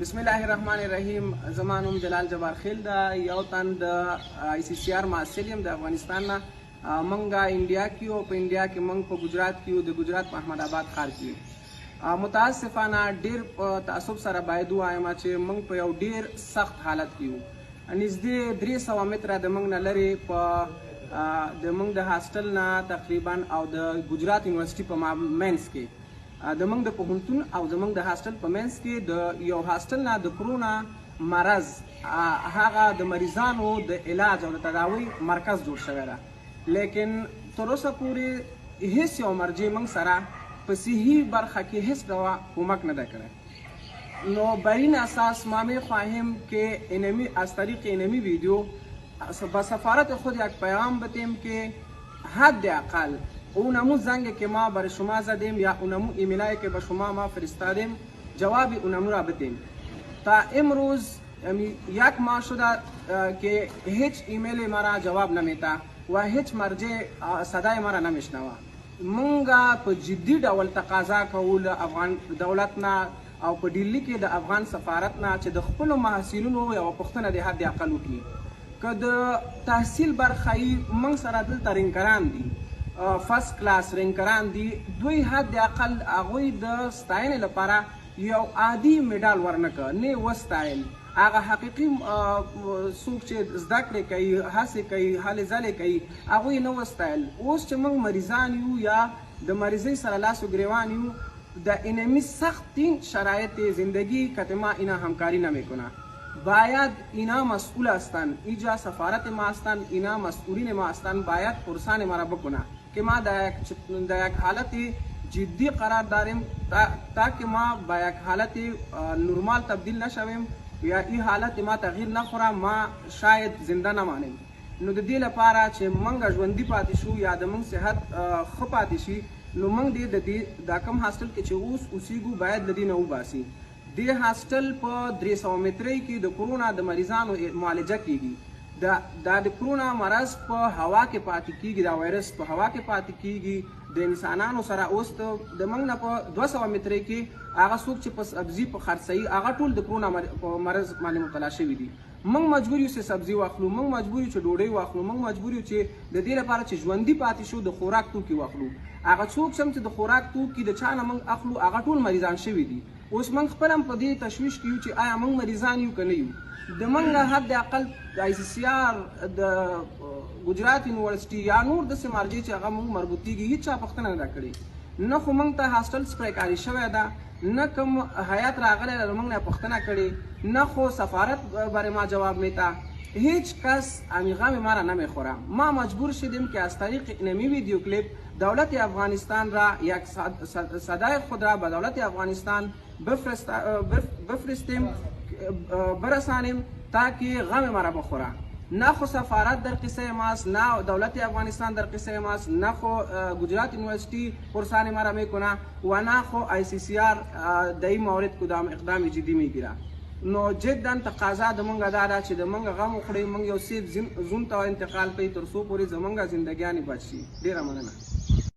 بسم الله الرحمن الرحیم. زما نوم جلال جبار خیل ده. یو تن د ICCR محصل یم د افغانستان نه. موږ انډیا کې یو، په انډیا کې موږ په گجرات کې یو، د گجرات په احمد آباد ښار کې یو. متاسفانه ډیر په تعصب سره باید ووایم چې موږ په یو ډیر سخت حالت کې یو. نږدې 300 متره د موږ نه لرې په د موږ د هاسټل نه تقریبا او د گجرات یونیورسيټي په مینس کې د موږ د پوهنتون او زموږ د هاسټل په منځ کې د یو هاسټل نه د کرونا مرض هغه د مریضانو د علاج او د تداوی مرکز جوړ شوی ده، لیکن تر اوسه پورې هیڅ یو مرجع موږ سره په صحي برخه کې هیڅ ډول کمک نه ده کړی. نو بر این اساس ما میخواهیم که از طریق اینمی ویدیو با سفارت خود یک پیغام بدیم که حداقل اونمو زنگی که ما برای شما زدیم یا اونمو ایمیلایی که به شما ما فرستادیم جواب اونمو را بدیم. تا امروز یک ماه شده که هیچ ایمیل مرا جواب نمیده و هیچ مرجع صدای مرا نمیشنوه. منگا په جدی ډول تقاضا کول افغان دولت نه او په ډیلی کې د افغان سفارت نه چې د خپل محصلینو یو پښتنه د حد اقل وکړي. که د تحصیل برخې موږ سره دلته رینکران دي، فرست کلاس رینکران دي، دوی حد اقل هغوی د ستاینې لپاره یو عادي میډال ورنکړه، نه وستایل. هغه حقیقي څوک چې زده کړې کوي، هڅې کوي، هلې ځلې کوي، هغوی نه وستایل. اوس چې موږ مریضان یو یا د مریضۍ سره لاس و گریوان یو، در اینمی سختین شرایط زندگی که ما اینا همکاری نمیکنه. باید اینا مسئول هستند، اینجا سفارت ما هستند، اینا مسئولین ما هستند، باید پرسان ما را بکنه که ما در یک حالت جدی قرار داریم تا که ما با یک حالت نرمال تبدیل نشویم یا این حالت ما تغییر نخوره، ما شاید زنده نمانیم. نو د دې لپاره چې موږ ژوندي پاتې شو یا د موږ صحت ښه پاتې شي، نو موږ دا کم هاسټل کې چې اوس اوسیږو باید له دې نه وباسي. دې هاسټل په 300 مترۍ کې د کرونا د مریضانو معالجه کیږي. دا د کرونا مرض په هوا کې پاتې کیږي، دا وایرس په هوا کې پاتې کیږي د انسانانو سره. اوس د موږ نه په 200 مترۍ کې هغه څوک چې په سبزي په خرڅوي هغه ټول د کرونا مرض باندې مبتلا شوي دي. موږ مجبور یو چې سبزي واخلو، موږ مجبور یو چې ډوډۍ واخلو، موږ مجبور یو چې د دې لپاره چې ژوندي پاتې شو د خوراک توکي واخلو. هغه څوک چې د خوراک توکي د چا نه موږ اخلو هغه ټول مریضان شوي دي. اوس موږ خپل هم په دې تشویش کې یو چې آیا موږ مریضان یو که نه یو. د موږ حد اقل د ICCR د گجرات یونیورسيټي یا نور داسې مرجع چې هغه موږ مربوطېږي هېڅ چا پوښتنه نه ده کړې. نه خو موږ ته هاسټل سپریکاري شوی ده، نه کوم هیات راغلی له موږ نه پوښتنه کړې، نه خو سفارت برای ما جواب میده. هیچ کس غم ما را نمیخوره. ما مجبور شدیم که از طریق اینمی ویدیو کلیپ دولت افغانستان را یک صدای خود را به دولت افغانستان بفرستیم، برسانیم تا که غم ما را بخوره. نه خو سفارت در قصه ماست، نه دولت افغانستان در قصه ماست، نه خو گجرات یونیورسيټي پرسان ما را میکنه و نه خو ICCR در این مورد کدام اقدام جدی میگیره. نو جدا تقاضا د مونږه دا ده چې د مونږ غم وخورئ، مونږ یو سیف زون ته انتقال کړئ تر څو پورې زمونږ زندګیانې بچ شي. ډېره مننه.